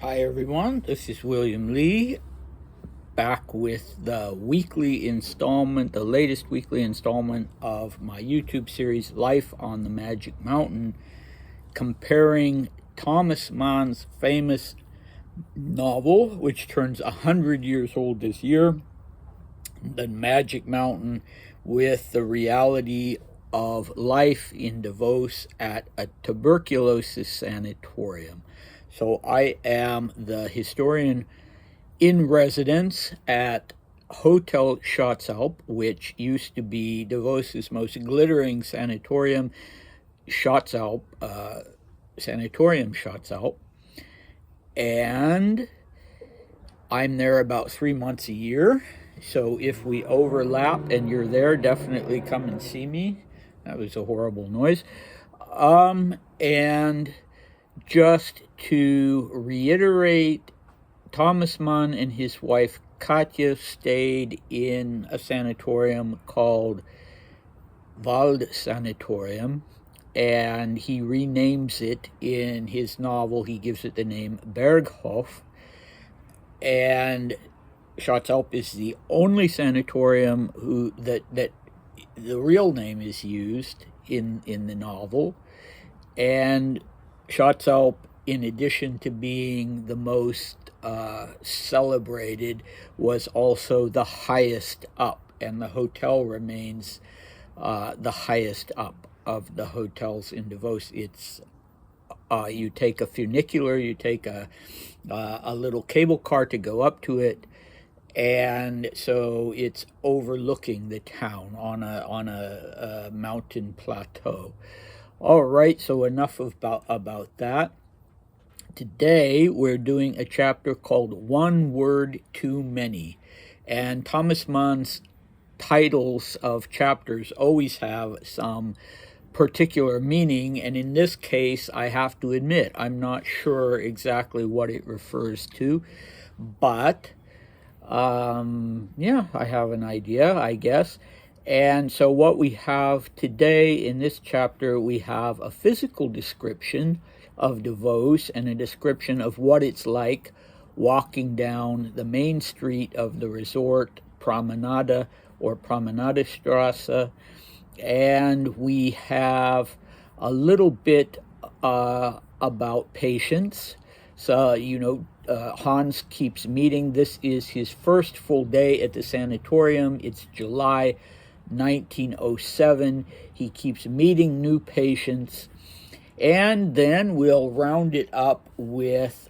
Hi everyone, this is William Lee, back with the weekly installment, the latest weekly installment of my YouTube series, Life on the Magic Mountain, comparing Thomas Mann's famous novel, which turns 100 years old this year, The Magic Mountain, with the reality of life in Davos at a tuberculosis sanatorium. So I am the historian in residence at Hotel Schatzalp, which used to be Davos's most glittering sanatorium, Schatzalp, Sanatorium Schatzalp. And I'm there about 3 months a year. So if we overlap and you're there, definitely come and see me. That was a horrible noise. And just to reiterate, Thomas Mann and his wife Katja stayed in a sanatorium called Wald Sanatorium, and he renames it in his novel. He gives it the name Berghof, and Schatzalp is the only sanatorium that the real name is used in the novel. And Schatzalp, in addition to being the most celebrated, was also the highest up, and the hotel remains the highest up of the hotels in Davos. It's you take a funicular, you take a little cable car to go up to it, and so it's overlooking the town on a mountain plateau. All right, so enough about that. Today we're doing a chapter called One Word Too Many, and Thomas Mann's titles of chapters always have some particular meaning, and in this case I have to admit I'm not sure exactly what it refers to, but yeah, I have an idea, I guess. And so what we have today in this chapter, we have a physical description of Davos and a description of what it's like walking down the main street of the resort, Promenade or Promenade Straße. And we have a little bit about patience. So, Hans keeps meeting. This is his first full day at the sanatorium. It's July 1907. He keeps meeting new patients. And then we'll round it up with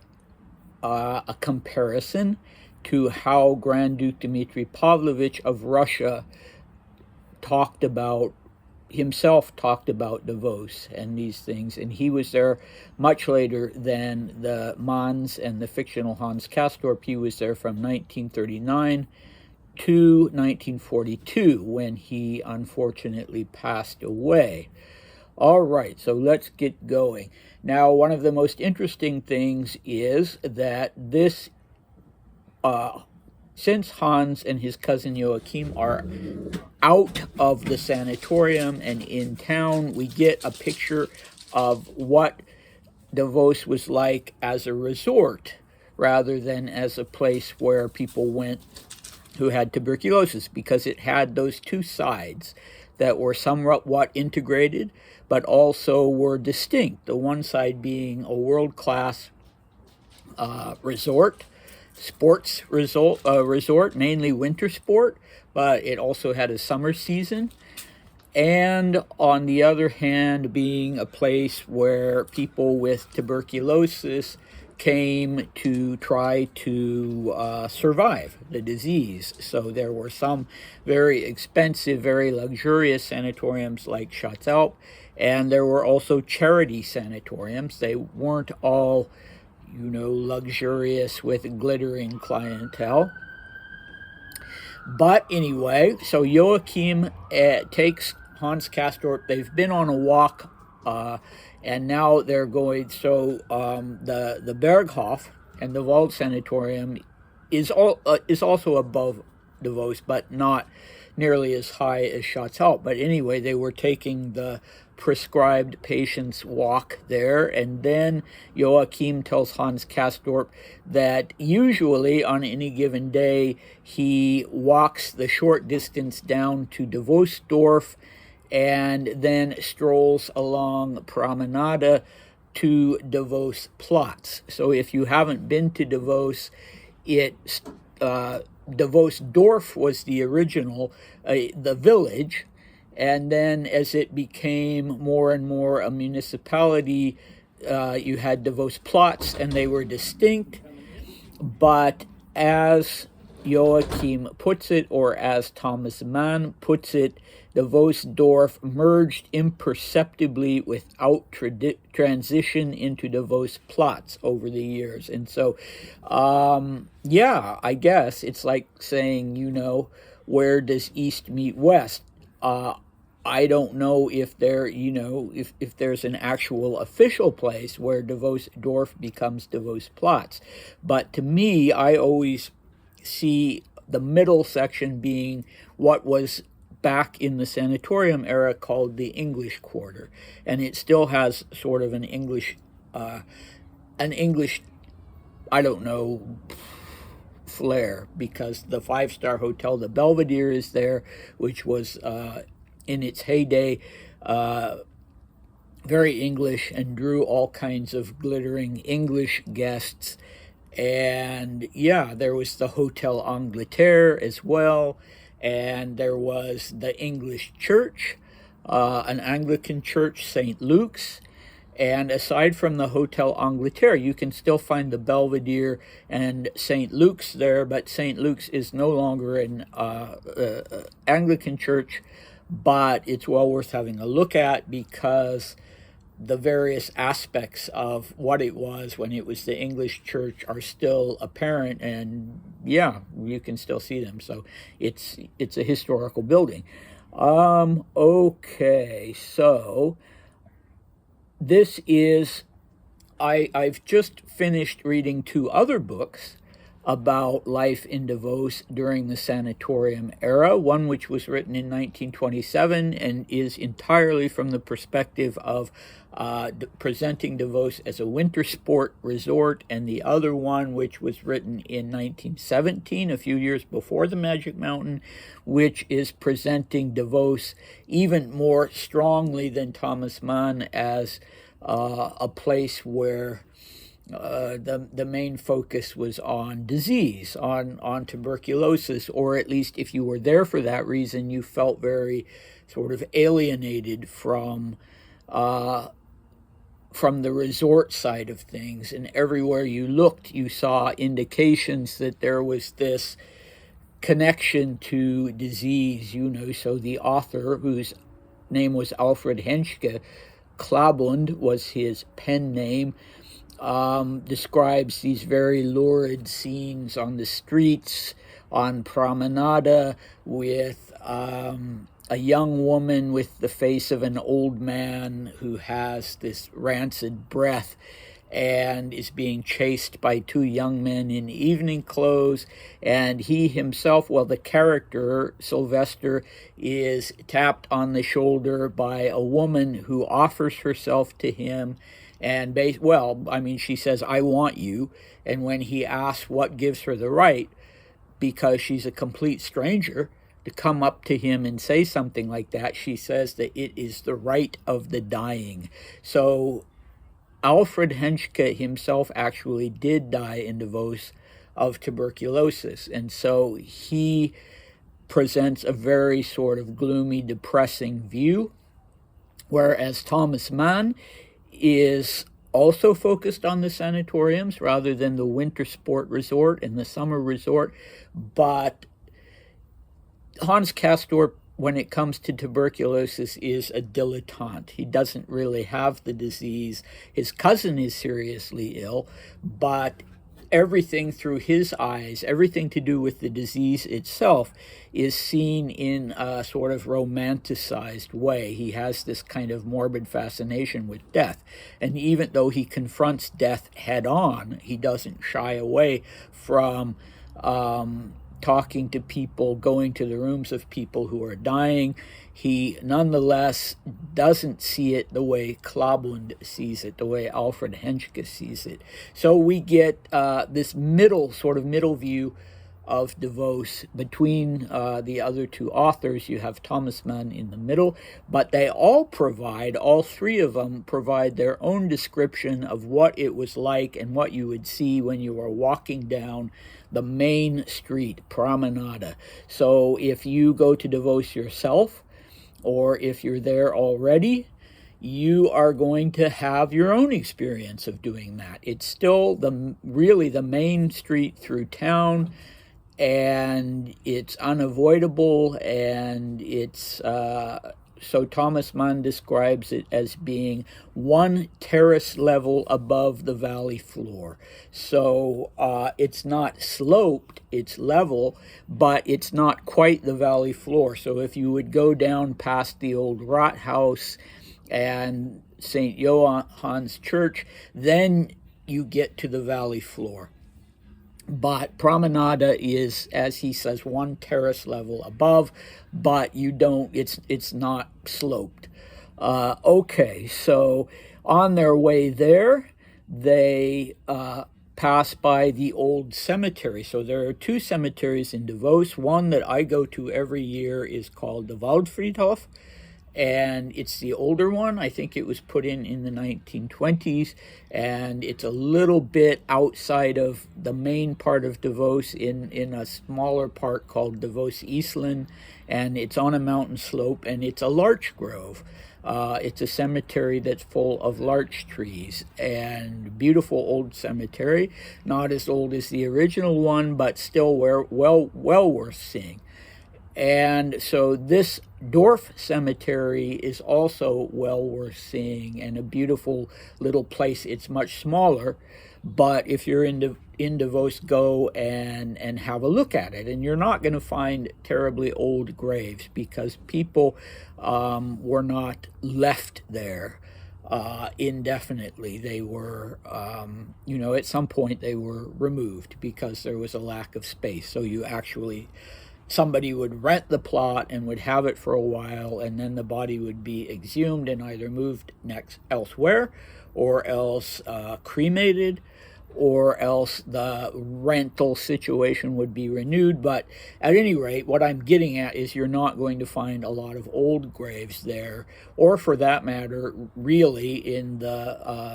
a comparison to how Grand Duke Dmitry Pavlovich of Russia talked about Davos and these things, and he was there much later than the Manns and the fictional Hans Castorp. He was there from 1939 to 1942, when he unfortunately passed away. All right, so let's get going. Now, one of the most interesting things is that this since Hans and his cousin Joachim are out of the sanatorium and in town, we get a picture of what Davos was like as a resort rather than as a place where people went who had tuberculosis, because it had those two sides that were somewhat integrated but also were distinct. The one side being a world-class resort, sports resort, mainly winter sport, but it also had a summer season. And on the other hand, being a place where people with tuberculosis came to try to survive the disease. So there were some very expensive, very luxurious sanatoriums like Schatzalp, and there were also charity sanatoriums. They weren't all luxurious with glittering clientele. But anyway, so Joachim takes Hans Castorp. They've been on a walk, and now they're going. So the Berghof and the Wald Sanatorium is also above Davos, but not nearly as high as Schatzalp. But anyway, they were taking the prescribed patients walk there. And then Joachim tells Hans Castorp that usually on any given day he walks the short distance down to Devosdorf and then strolls along Promenade to Davos Platz. So if you haven't been to Davos, Devosdorf was the original, the village, and then as it became more and more a municipality, you had Davos Platz, and they were distinct. But as Joachim puts it, or as Thomas Mann puts it, Devosdorf merged imperceptibly without transition into Davos Platz over the years. And so, yeah, I guess it's like saying, where does East meet West? I don't know if there, if there's an actual official place where Devosdorf becomes Davos Platz. But to me, I always see the middle section being what was back in the sanatorium era called the English Quarter, and it still has sort of an English, I don't know, flair, because the 5-star hotel, the Belvedere, is there, which was in its heyday very English and drew all kinds of glittering English guests. And yeah, there was the Hotel Angleterre as well. And there was the English church, an Anglican church, St. Luke's. And aside from the Hotel Angleterre, you can still find the Belvedere and St. Luke's there, but St. Luke's is no longer an Anglican church, but it's well worth having a look at because the various aspects of what it was when it was the English church are still apparent, and yeah, you can still see them. So it's a historical building. Okay, so this is, I've just finished reading 2 other books about life in Davos during the sanatorium era, one which was written in 1927 and is entirely from the perspective of presenting Davos as a winter sport resort, and the other one which was written in 1917, a few years before the Magic Mountain, which is presenting Davos even more strongly than Thomas Mann as a place where the main focus was on disease, on tuberculosis, or at least if you were there for that reason, you felt very sort of alienated from the resort side of things. And everywhere you looked, you saw indications that there was this connection to disease, So the author, whose name was Alfred Henschke, Klabund was his pen name, describes these very lurid scenes on the streets, on Promenade, with a young woman with the face of an old man who has this rancid breath and is being chased by 2 young men in evening clothes. And he himself, the character, Sylvester, is tapped on the shoulder by a woman who offers herself to him. And she says, "I want you." And when he asks what gives her the right, because she's a complete stranger, to come up to him and say something like that, she says that it is the right of the dying. So Alfred Henschke himself actually did die in Davos of tuberculosis. And so he presents a very sort of gloomy, depressing view, whereas Thomas Mann is also focused on the sanatoriums rather than the winter sport resort and the summer resort. But Hans Castorp, when it comes to tuberculosis, is a dilettante. He doesn't really have the disease. His cousin is seriously ill, but everything through his eyes, everything to do with the disease itself, is seen in a sort of romanticized way. He has this kind of morbid fascination with death. And even though he confronts death head on, he doesn't shy away from talking to people, going to the rooms of people who are dying. He nonetheless doesn't see it the way Klabund sees it, the way Alfred Henschke sees it. So we get this middle view of DeVos between the other two authors. You have Thomas Mann in the middle, but they all three of them provide their own description of what it was like and what you would see when you were walking down the main street, Promenade. So if you go to DeVos yourself, or if you're there already, you are going to have your own experience of doing that. It's still really the main street through town, and it's unavoidable, and it's so Thomas Mann describes it as being one terrace level above the valley floor. So it's not sloped, it's level, but it's not quite the valley floor. So if you would go down past the old Rathaus and St. Johann's Church, then you get to the valley floor. But Promenade is, as he says, one terrace level above, but you don't, it's not sloped. Okay, so on their way there, they pass by the old cemetery. So there are two cemeteries in DeVos. One that I go to every year is called the Waldfriedhof, and it's the older one. I think it was put in the 1920s, and it's a little bit outside of the main part of DeVos in a smaller part called DeVos Eastland, and it's on a mountain slope, and it's a larch grove. It's a cemetery that's full of larch trees, and beautiful old cemetery, not as old as the original one, but still well worth seeing. And so this Dorf Cemetery is also well worth seeing, and a beautiful little place. It's much smaller, but if you're in DeVos, go and have a look at it. And you're not going to find terribly old graves, because people were not left there indefinitely. They were, at some point they were removed because there was a lack of space. So somebody would rent the plot and would have it for a while, and then the body would be exhumed and either moved elsewhere, or else cremated, or else the rental situation would be renewed. But at any rate, what I'm getting at is you're not going to find a lot of old graves there, or for that matter, really in the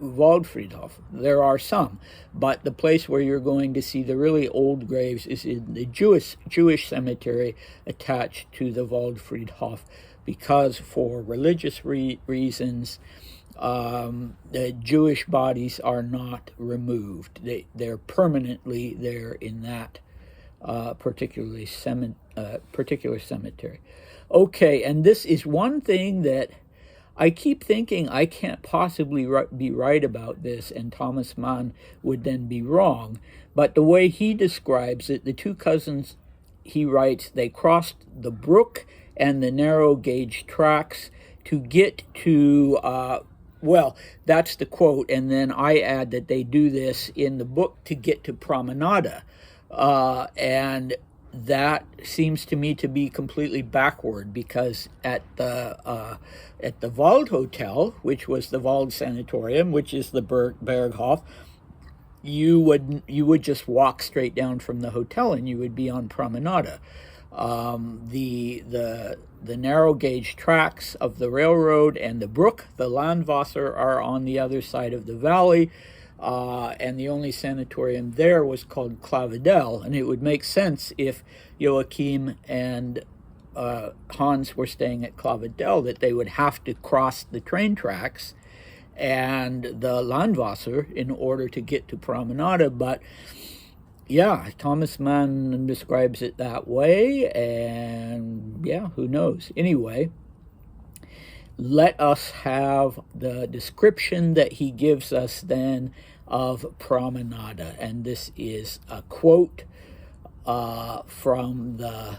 Waldfriedhof. There are some, but the place where you're going to see the really old graves is in the Jewish cemetery attached to the Waldfriedhof, because for religious reasons, the Jewish bodies are not removed. They're permanently there in that particular cemetery. Okay, and this is one thing that I keep thinking I can't possibly be right about this, and Thomas Mann would then be wrong. But the way he describes it, the two cousins, he writes, they crossed the brook and the narrow gauge tracks to get to, that's the quote, and then I add that they do this in the book to get to Promenade. And that seems to me to be completely backward, because at the Wald Hotel, which was the Wald Sanatorium, which is the Berghof, you would just walk straight down from the hotel and you would be on Promenade. The narrow gauge tracks of the railroad and the brook, the Landwasser, are on the other side of the valley. And the only sanatorium there was called Klavedel, and it would make sense if Joachim and Hans were staying at Klavedel that they would have to cross the train tracks and the Landwasser in order to get to Promenade. But yeah, Thomas Mann describes it that way, and yeah, who knows? Anyway, let us have the description that he gives us then of Promenade. And this is a quote from the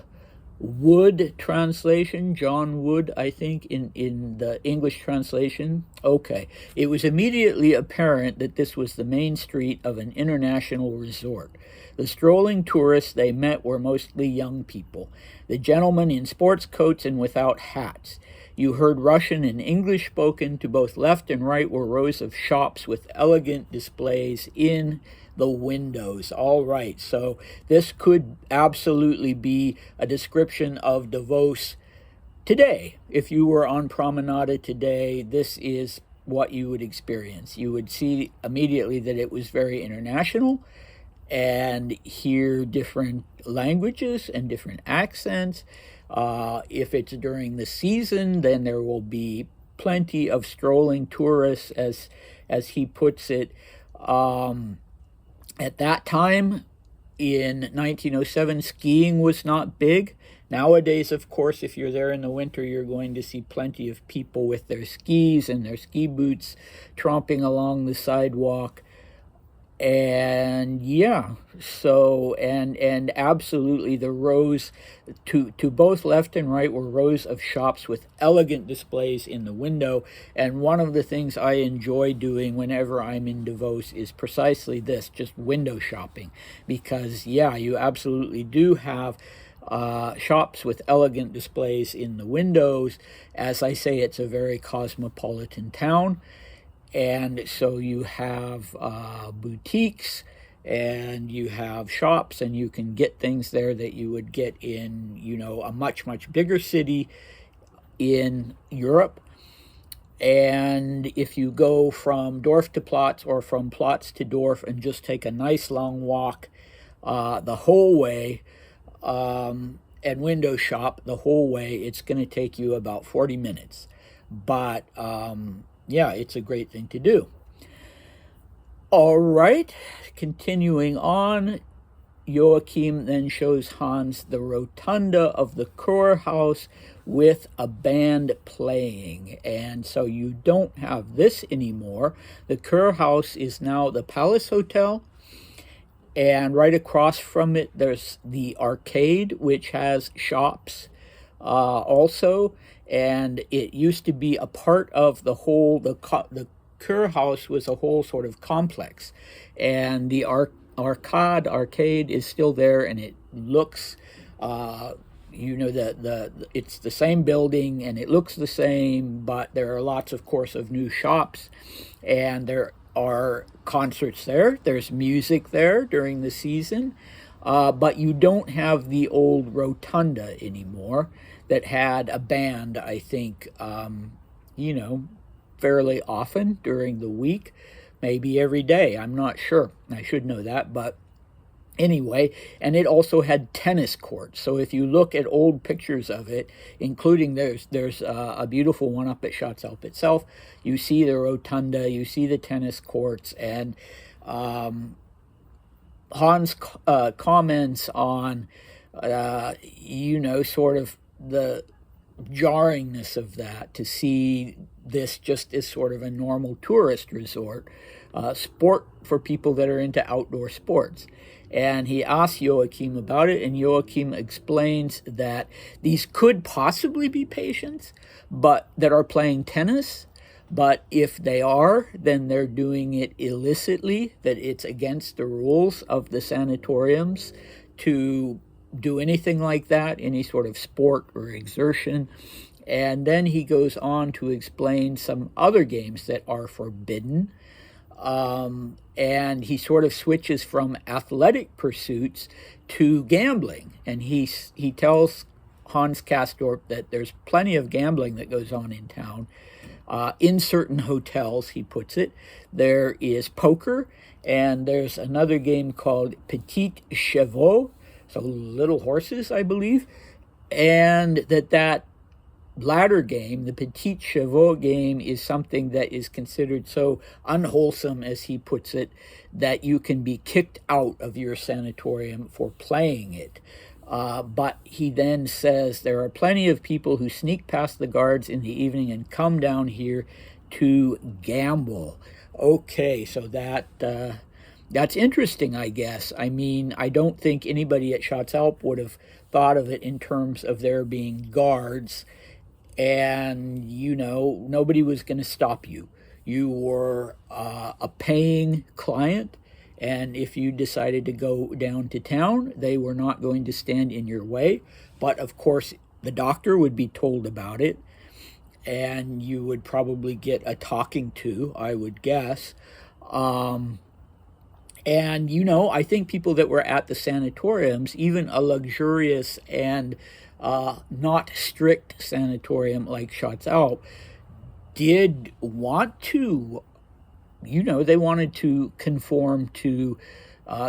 Wood translation, John Wood, I think, in the English translation. Okay. It was immediately apparent that this was the main street of an international resort. The strolling tourists they met were mostly young people, the gentlemen in sports coats and without hats. You heard Russian and English spoken. To both left and right were rows of shops with elegant displays in the windows. All right, so this could absolutely be a description of Davos today. If you were on Promenade today, this is what you would experience. You would see immediately that it was very international and hear different languages and different accents. If it's during the season, then there will be plenty of strolling tourists, as he puts it. At that time, in 1907, skiing was not big. Nowadays, of course, if you're there in the winter, you're going to see plenty of people with their skis and their ski boots tromping along the sidewalk. And yeah, so and absolutely the rows to both left and right were rows of shops with elegant displays in the window. And one of the things I enjoy doing whenever I'm in Davos is precisely this, just window shopping, because yeah, you absolutely do have shops with elegant displays in the windows. As I say, it's a very cosmopolitan town. And so you have boutiques and you have shops, and you can get things there that you would get in, a much, much bigger city in Europe. And if you go from Dorf to Platz or from Platz to Dorf and just take a nice long walk the whole way and window shop the whole way, it's going to take you about 40 minutes. But yeah, it's a great thing to do. All right, continuing on, Joachim then shows Hans the rotunda of the Kurhaus with a band playing. And so you don't have this anymore. The Kurhaus is now the Palace Hotel. And right across from it, there's the arcade, which has shops also. And it used to be a part of the whole, the Kurhaus was a whole sort of complex. And the arcade is still there, and it looks, it's the same building, and it looks the same, but there are lots, of course, of new shops, and there are concerts there. There's music there during the season, but you don't have the old rotunda anymore that had a band, I think, fairly often during the week, maybe every day. I'm not sure. I should know that, but anyway, and it also had tennis courts. So if you look at old pictures of it, including there's a beautiful one up at Schatzalp itself, you see the rotunda, you see the tennis courts, and Hans comments on, sort of the jarringness of that, to see this just as sort of a normal tourist resort, sport for people that are into outdoor sports. And he asks Joachim about it, and Joachim explains that these could possibly be patients but that are playing tennis, but if they are, then they're doing it illicitly, that it's against the rules of the sanatoriums to do anything like that, any sort of sport or exertion. And then he goes on to explain some other games that are forbidden. And he sort of switches from athletic pursuits to gambling. And he tells Hans Castorp that there's plenty of gambling that goes on in town. In certain hotels, he puts it. There is poker, and there's another game called Petit Chevaux, so little horses, I believe, and that latter game, the Petit Chevaux game, is something that is considered so unwholesome, as he puts it, that you can be kicked out of your sanatorium for playing it. But he then says there are plenty of people who sneak past the guards in the evening and come down here to gamble. Okay, so that That's interesting, I guess. I mean, I don't think anybody at Schatzalp would have thought of it in terms of there being guards, and nobody was going to stop you. You were a paying client, and if you decided to go down to town, they were not going to stand in your way. But of course, the doctor would be told about it, and you would probably get a talking to, I would guess. And I think people that were at the sanatoriums, even a luxurious and not strict sanatorium like Schatzalp, did want to, they wanted to conform to,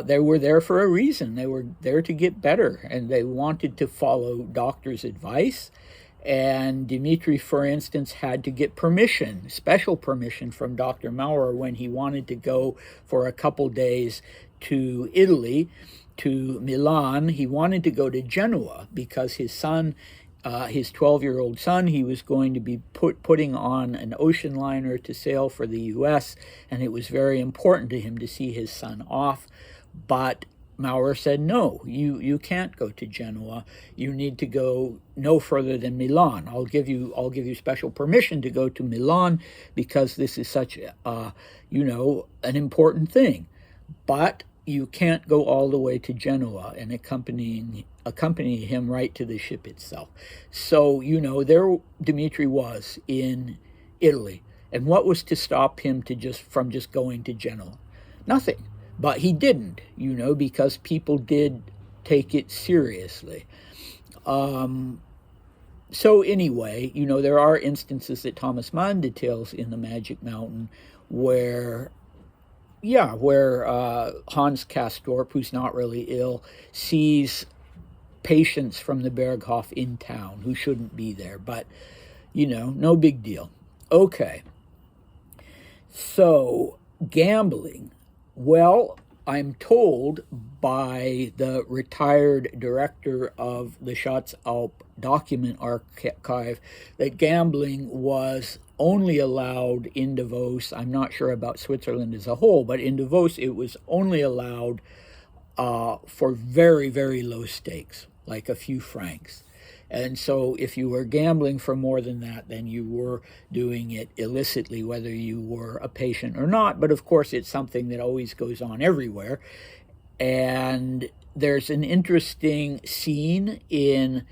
they were there for a reason. They were there to get better, and they wanted to follow doctors' advice. And Dmitri, for instance, had to get permission, special permission from Dr. Maurer when he wanted to go for a couple days to Italy, to Milan. He wanted to go to Genoa because his son, his 12-year-old son, he was going to be putting on an ocean liner to sail for the U.S., and it was very important to him to see his son off. But Maurer said, no, you can't go to Genoa. You need to go no further than Milan. I'll give you special permission to go to Milan because this is such an important thing. But you can't go all the way to Genoa and accompany him right to the ship itself. So, there Dmitri was in Italy. And what was to stop him from just going to Genoa? Nothing. But he didn't, because people did take it seriously. So anyway, there are instances that Thomas Mann details in The Magic Mountain where Hans Castorp, who's not really ill, sees patients from the Berghof in town who shouldn't be there. But, no big deal. Okay. So, gambling. Well, I'm told by the retired director of the Schatzalp Document Archive that gambling was only allowed in Davos. I'm not sure about Switzerland as a whole, but in Davos it was only allowed for very, very low stakes, like a few francs. And so if you were gambling for more than that, then you were doing it illicitly, whether you were a patient or not. But of course, it's something that always goes on everywhere. And there's an interesting scene in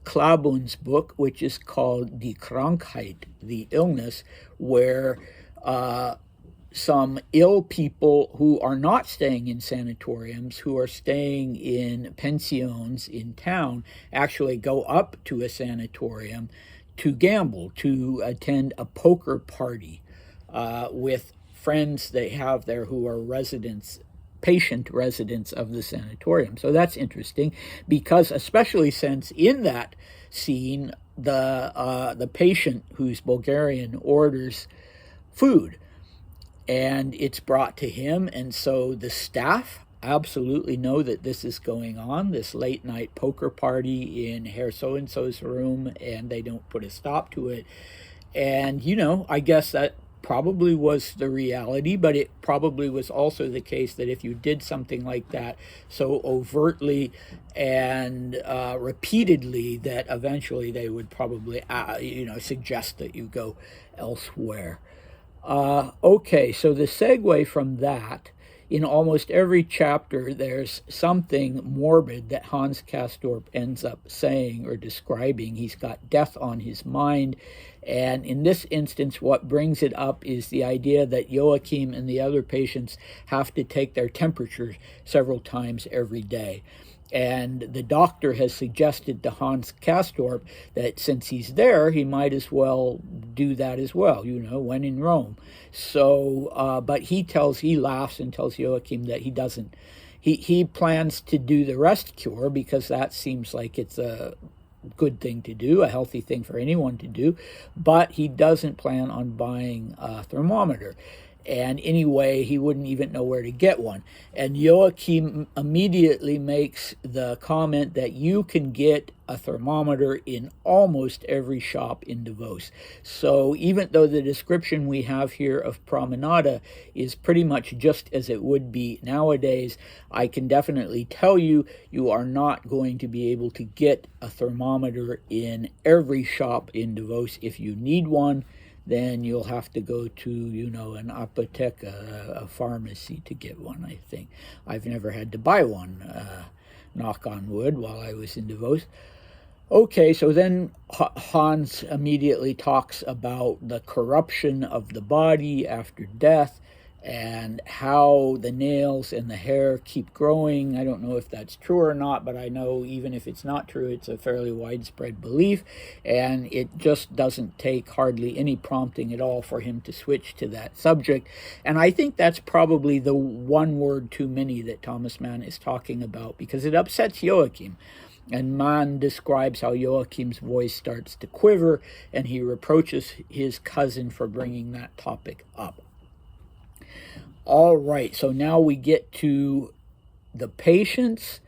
Klabun's book, which is called Die Krankheit, the illness, where some ill people who are not staying in sanatoriums, who are staying in pensions in town, actually go up to a sanatorium to gamble, to attend a poker party with friends they have there who are patient residents of the sanatorium. So that's interesting, because especially since in that scene, the patient, who's Bulgarian, orders food, and it's brought to him, and so the staff absolutely know that this is going on, this late night poker party in Herr so-and-so's room, and they don't put a stop to it. And, I guess that probably was the reality, but it probably was also the case that if you did something like that so overtly and repeatedly, that eventually they would probably, suggest that you go elsewhere. Okay, so the segue from that, in almost every chapter, there's something morbid that Hans Castorp ends up saying or describing. He's got death on his mind. And in this instance, what brings it up is the idea that Joachim and the other patients have to take their temperature several times every day. And the doctor has suggested to Hans Castorp that since he's there, he might as well do that as well, when in Rome. So, but he laughs and tells Joachim that he doesn't. He plans to do the rest cure because that seems like it's a good thing to do, a healthy thing for anyone to do, but he doesn't plan on buying a thermometer. And anyway, he wouldn't even know where to get one. And Joachim immediately makes the comment that you can get a thermometer in almost every shop in Davos. So even though the description we have here of Promenade is pretty much just as it would be nowadays, I can definitely tell you, you are not going to be able to get a thermometer in every shop in Davos. If you need one, then you'll have to go to, an apotheke, a pharmacy, to get one, I think. I've never had to buy one, knock on wood, while I was in Davos. Okay, so then Hans immediately talks about the corruption of the body after death and how the nails and the hair keep growing. I don't know if that's true or not, but I know even if it's not true, it's a fairly widespread belief, and it just doesn't take hardly any prompting at all for him to switch to that subject. And I think that's probably the one word too many that Thomas Mann is talking about, because it upsets Joachim. And Mann describes how Joachim's voice starts to quiver, and he reproaches his cousin for bringing that topic up. All right, so now we get to the patients.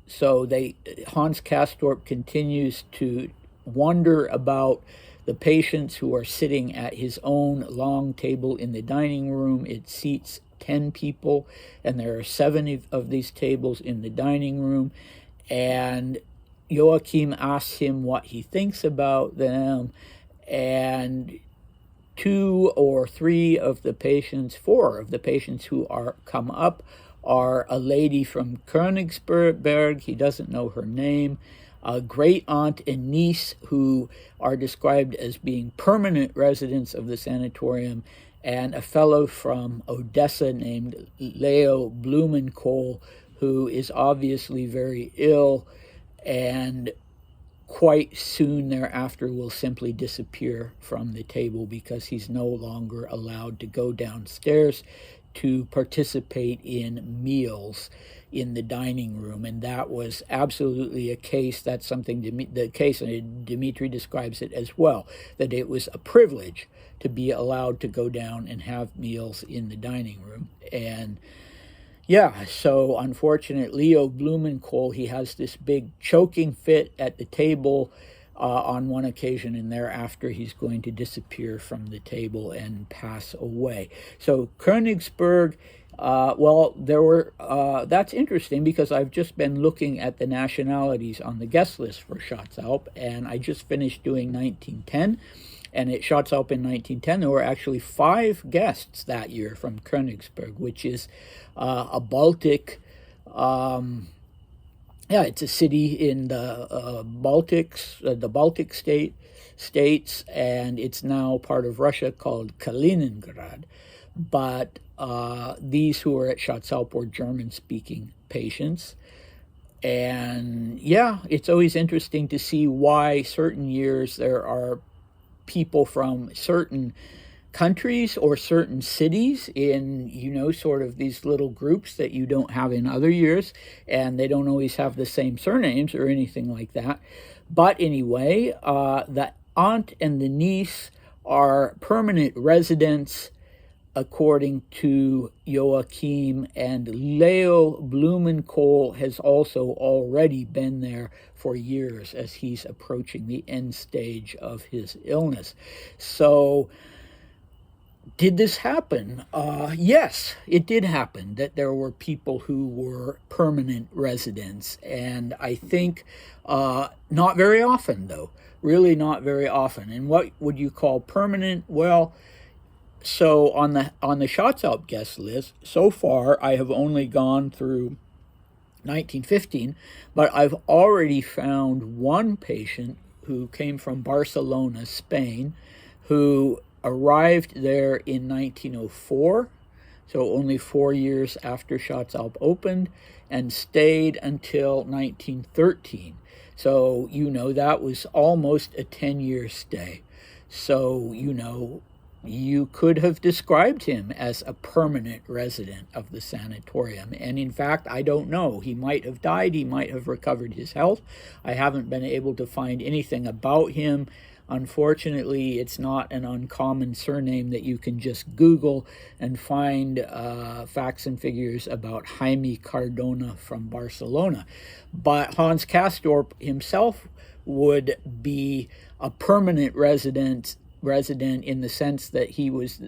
So Hans Castorp continues to wonder about the patients who are sitting at his own long table in the dining room. It seats 10 people, and there are 7 of these tables in the dining room. And Joachim asks him what he thinks about them, and 2 or 3 of the patients, 4 of the patients who are come up are a lady from Königsberg, he doesn't know her name, a great aunt and niece who are described as being permanent residents of the sanatorium, and a fellow from Odessa named Leo Blumenkohl, who is obviously very ill and quite soon thereafter will simply disappear from the table because he's no longer allowed to go downstairs to participate in meals in the dining room. And that was absolutely a case. That's something the case, and Dmitri describes it as well, that it was a privilege to be allowed to go down and have meals in the dining room. And yeah, so unfortunately, Leo Blumenkohl, he has this big choking fit at the table on one occasion, and thereafter he's going to disappear from the table and pass away. So Königsberg, that's interesting because I've just been looking at the nationalities on the guest list for Schatzalp, and I just finished doing 1910. And at Schatzalp in 1910, there were actually 5 guests that year from Königsberg, which is a Baltic, it's a city in the Baltic states, and it's now part of Russia called Kaliningrad. But these who were at Schatzalp were German-speaking patients. And yeah, it's always interesting to see why certain years there are people from certain countries or certain cities in, sort of these little groups that you don't have in other years, and they don't always have the same surnames or anything like that. But anyway, the aunt and the niece are permanent residents according to Joachim, and Leo Blumenkohl has also already been there for years as he's approaching the end stage of his illness. So did this happen? Yes, it did happen that there were people who were permanent residents, and I think not very often, though, really not very often. And what would you call permanent? Well, so on the Schatzalp guest list, so far I have only gone through 1915, but I've already found one patient who came from Barcelona, Spain, who arrived there in 1904, so only 4 years after Schatzalp opened, and stayed until 1913. So, that was almost a 10-year stay. So, you could have described him as a permanent resident of the sanatorium. And in fact, I don't know. He might have died. He might have recovered his health. I haven't been able to find anything about him Unfortunately, it's not an uncommon surname that you can just Google and find facts and figures about Jaime Cardona from Barcelona. But Hans Castorp himself would be a permanent resident in the sense that he was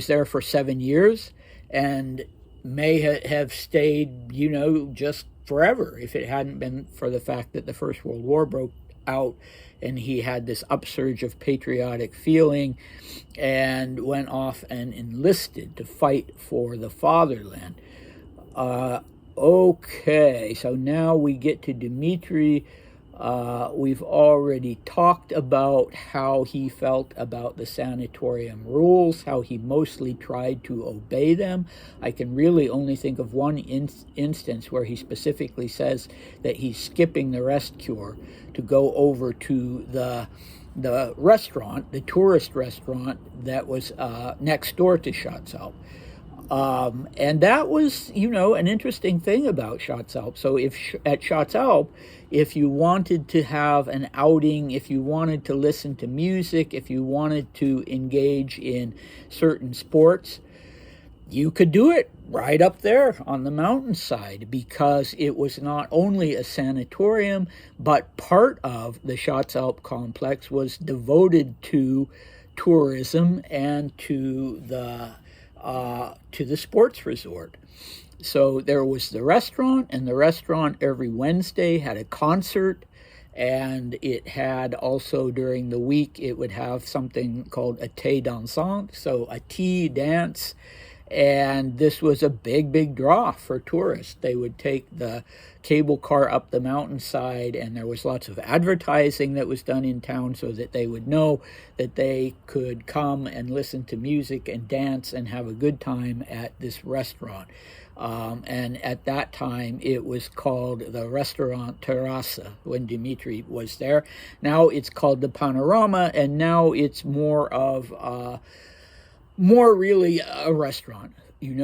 there for 7 years and may have stayed, just forever if it hadn't been for the fact that the First World War broke out and he had this upsurge of patriotic feeling and went off and enlisted to fight for the fatherland. Okay, so now we get to Dmitri. We've already talked about how he felt about the sanatorium rules, how he mostly tried to obey them. I can really only think of one instance where he specifically says that he's skipping the rest cure to go over to the restaurant, the tourist restaurant that was next door to Schatzalp. And that was, an interesting thing about Schatzalp. So at Schatzalp, if you wanted to have an outing, if you wanted to listen to music, if you wanted to engage in certain sports, you could do it right up there on the mountainside, because it was not only a sanatorium, but part of the Schatzalp complex was devoted to tourism and to the sports resort. So there was the restaurant, and the restaurant every Wednesday had a concert, and it had also during the week, it would have something called a thé dansant, so a tea dance. And this was a big draw for tourists. They would take the cable car up the mountainside, and there was lots of advertising that was done in town so that they would know that they could come and listen to music and dance and have a good time at this restaurant. And at that time, it was called the Restaurant Terrasse when Dmitri was there. Now it's called the Panorama, and now it's more really a restaurant.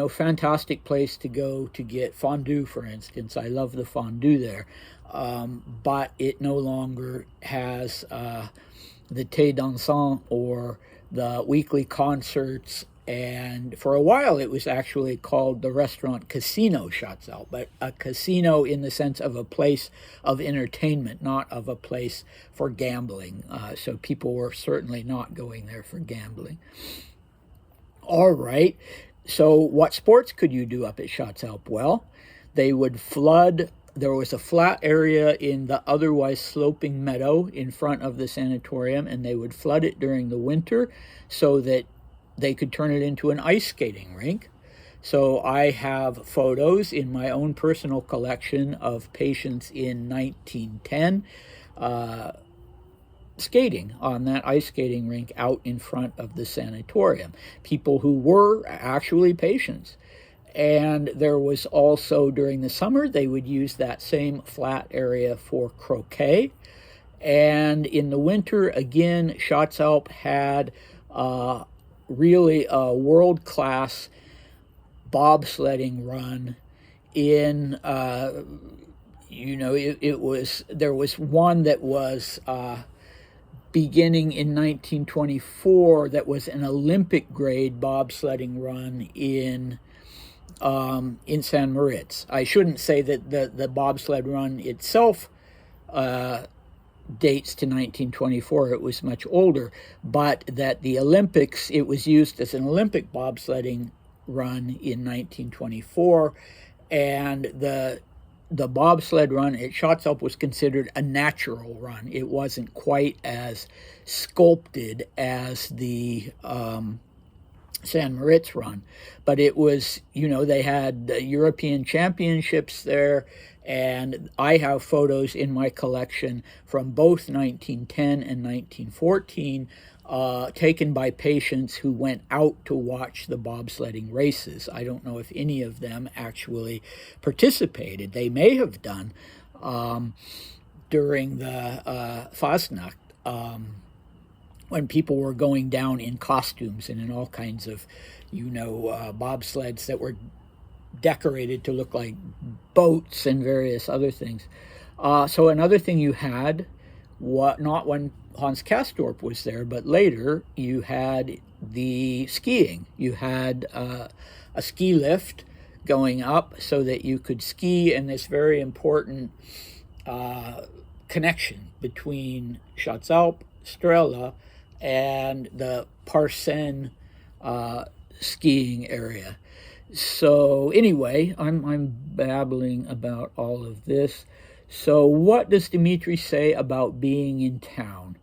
Fantastic place to go to get fondue, for instance. I love the fondue there. But it no longer has the thé dansant or the weekly concerts. And for a while, it was actually called the Restaurant Casino Schatzalp, but a casino in the sense of a place of entertainment, not of a place for gambling. So people were certainly not going there for gambling. All right, so what sports could you do up at Schatzalp? Well, they would flood. There was a flat area in the otherwise sloping meadow in front of the sanatorium, and they would flood it during the winter so that they could turn it into an ice skating rink. So I have photos in my own personal collection of patients in 1910 skating on that ice skating rink out in front of the sanatorium. People who were actually patients. And there was also, during the summer, they would use that same flat area for croquet. And in the winter, again, Schatzalp had really a world-class bobsledding run in, there was one that was beginning in 1924 that was an Olympic grade bobsledding run in San Moritz. I shouldn't say that the bobsled run itself dates to 1924. It was much older, but that the Olympics, it was used as an Olympic bobsledding run in 1924, and the bobsled run at Schatzalp was considered a natural run. It wasn't quite as sculpted as the San Moritz run, but it was, they had the European championships there, and I have photos in my collection from both 1910 and 1914 taken by patients who went out to watch the bobsledding races. I don't know if any of them actually participated. They may have done during the Fasnacht, when people were going down in costumes and in all kinds of, bobsleds that were decorated to look like boats and various other things. So another thing you had not when Hans Castorp was there, but later you had the skiing. You had a ski lift going up so that you could ski, and this very important connection between Schatzalp, Strela, and the Parsen skiing area. So anyway, I'm babbling about all of this. So what does Dmitri say about being in town?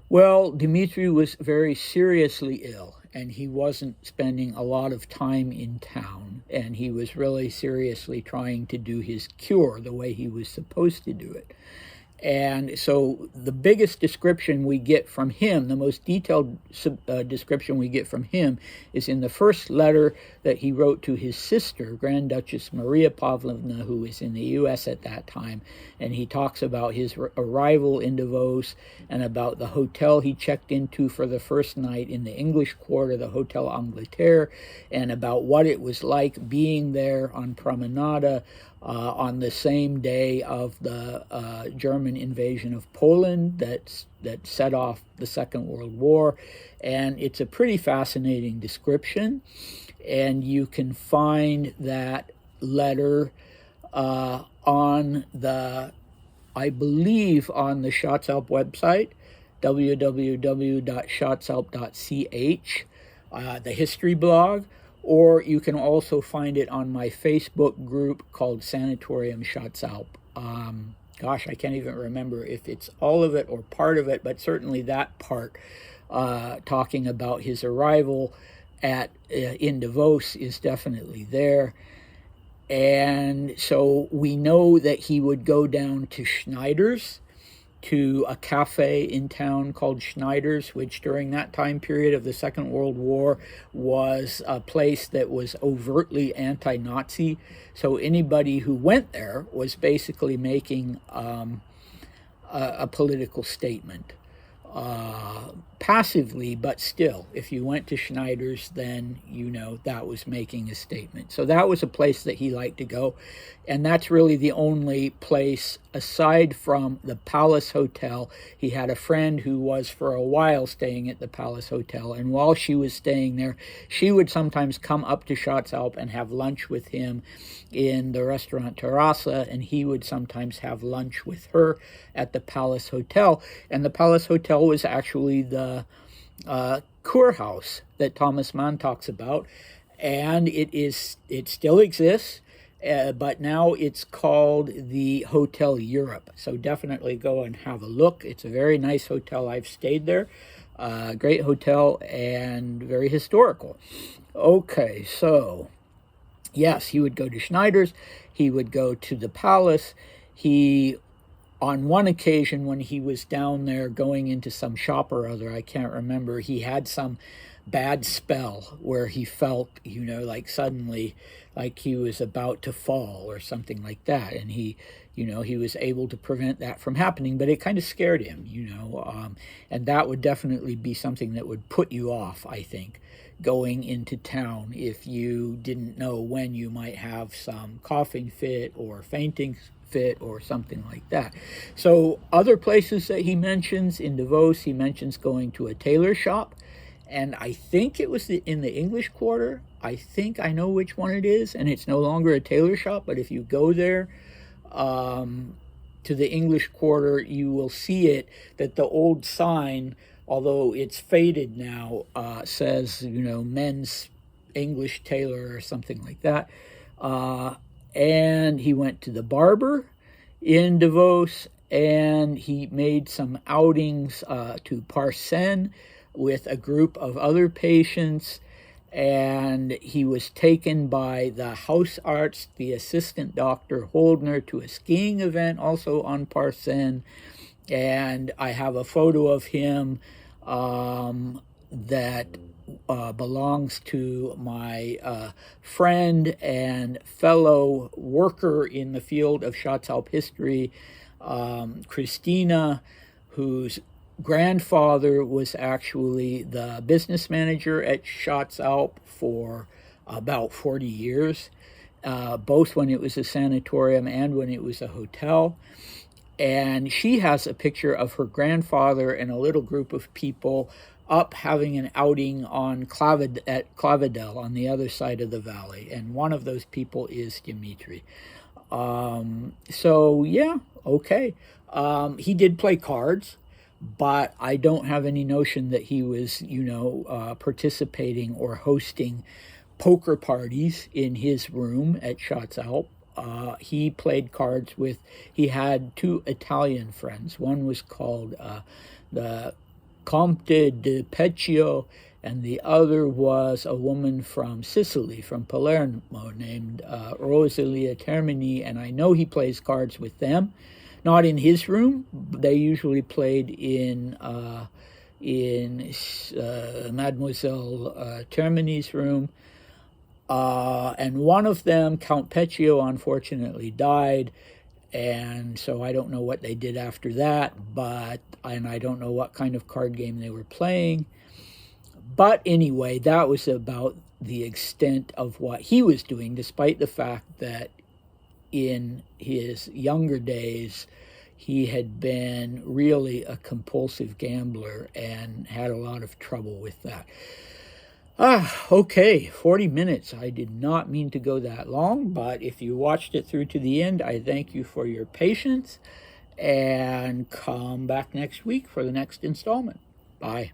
Well, Dmitri was very seriously ill, and he wasn't spending a lot of time in town, and he was really seriously trying to do his cure the way he was supposed to do it. And so the biggest description we get from him, the most detailed description we get from him, is in the first letter that he wrote to his sister, Grand Duchess Maria Pavlovna, who was in the U.S. at that time. And he talks about his arrival in Davos and about the hotel he checked into for the first night in the English Quarter, the Hotel Angleterre, and about what it was like being there on Promenade on the same day of the German invasion of Poland that set off the Second World War. And it's a pretty fascinating description. And you can find that letter on the, I believe, on the Schatzalp website, www.schatzalp.ch, the history blog. Or you can also find it on my Facebook group called Sanatorium Schatzalp. Gosh, I can't even remember if it's all of it or part of it, but certainly that part talking about his arrival in Davos is definitely there. And so we know that he would go down to Schneider's, to a cafe in town called Schneider's, which during that time period of the Second World War was a place that was overtly anti-Nazi. So anybody who went there was basically making a political statement. Passively, but still, if you went to Schneider's, then you know that was making a statement. So that was a place that he liked to go, and that's really the only place aside from the Palace Hotel. He had a friend who was for a while staying at the Palace Hotel, and while she was staying there, she would sometimes come up to Schatzalp and have lunch with him in the restaurant Terrasse, and he would sometimes have lunch with her at the Palace Hotel. And the Palace Hotel was actually the Kurhaus that Thomas Mann talks about, and it still exists, but now it's called the Hotel Europe. So definitely go and have a look. It's a very nice hotel. I've stayed there. Great hotel and very historical. Okay, so yes, he would go to Schneider's. He would go to the Palace. On one occasion when he was down there going into some shop or other, I can't remember, he had some bad spell where he felt, like suddenly like he was about to fall or something like that. And he was able to prevent that from happening, but it kind of scared him, and that would definitely be something that would put you off, I think, going into town if you didn't know when you might have some coughing fit or fainting fit or something like that. So other places that he mentions in Davos, he mentions going to a tailor shop, and I think it was in the English Quarter. I think I know which one it is, and it's no longer a tailor shop, but if you go there to the English Quarter, you will see it, that the old sign, although it's faded now, says, men's English tailor or something like that. And he went to the barber in Davos, and he made some outings to Parsen with a group of other patients, and he was taken by the house arts, the assistant Dr. Holdner, to a skiing event also on Parsen. And I have a photo of him that belongs to my friend and fellow worker in the field of Schatzalp history, Christina, whose grandfather was actually the business manager at Schatzalp for about 40 years, both when it was a sanatorium and when it was a hotel. and she has a picture of her grandfather and a little group of people up having an outing on at Clavedel on the other side of the valley, and one of those people is Dimitri. So yeah, okay. He did play cards, but I don't have any notion that he was, participating or hosting poker parties in his room at Schatz Alp. He played cards with, he had two Italian friends. One was called the Comte de Peccio, and the other was a woman from Sicily, from Palermo, named Rosalia Termini, and I know he plays cards with them. Not in his room. They usually played in Mademoiselle Termini's room. And one of them, Count Peccio, unfortunately died, and so I don't know what they did after that, and I don't know what kind of card game they were playing. But anyway, that was about the extent of what he was doing, despite the fact that in his younger days he had been really a compulsive gambler and had a lot of trouble with that. Okay, 40 minutes. I did not mean to go that long, but if you watched it through to the end, I thank you for your patience, and come back next week for the next installment. Bye.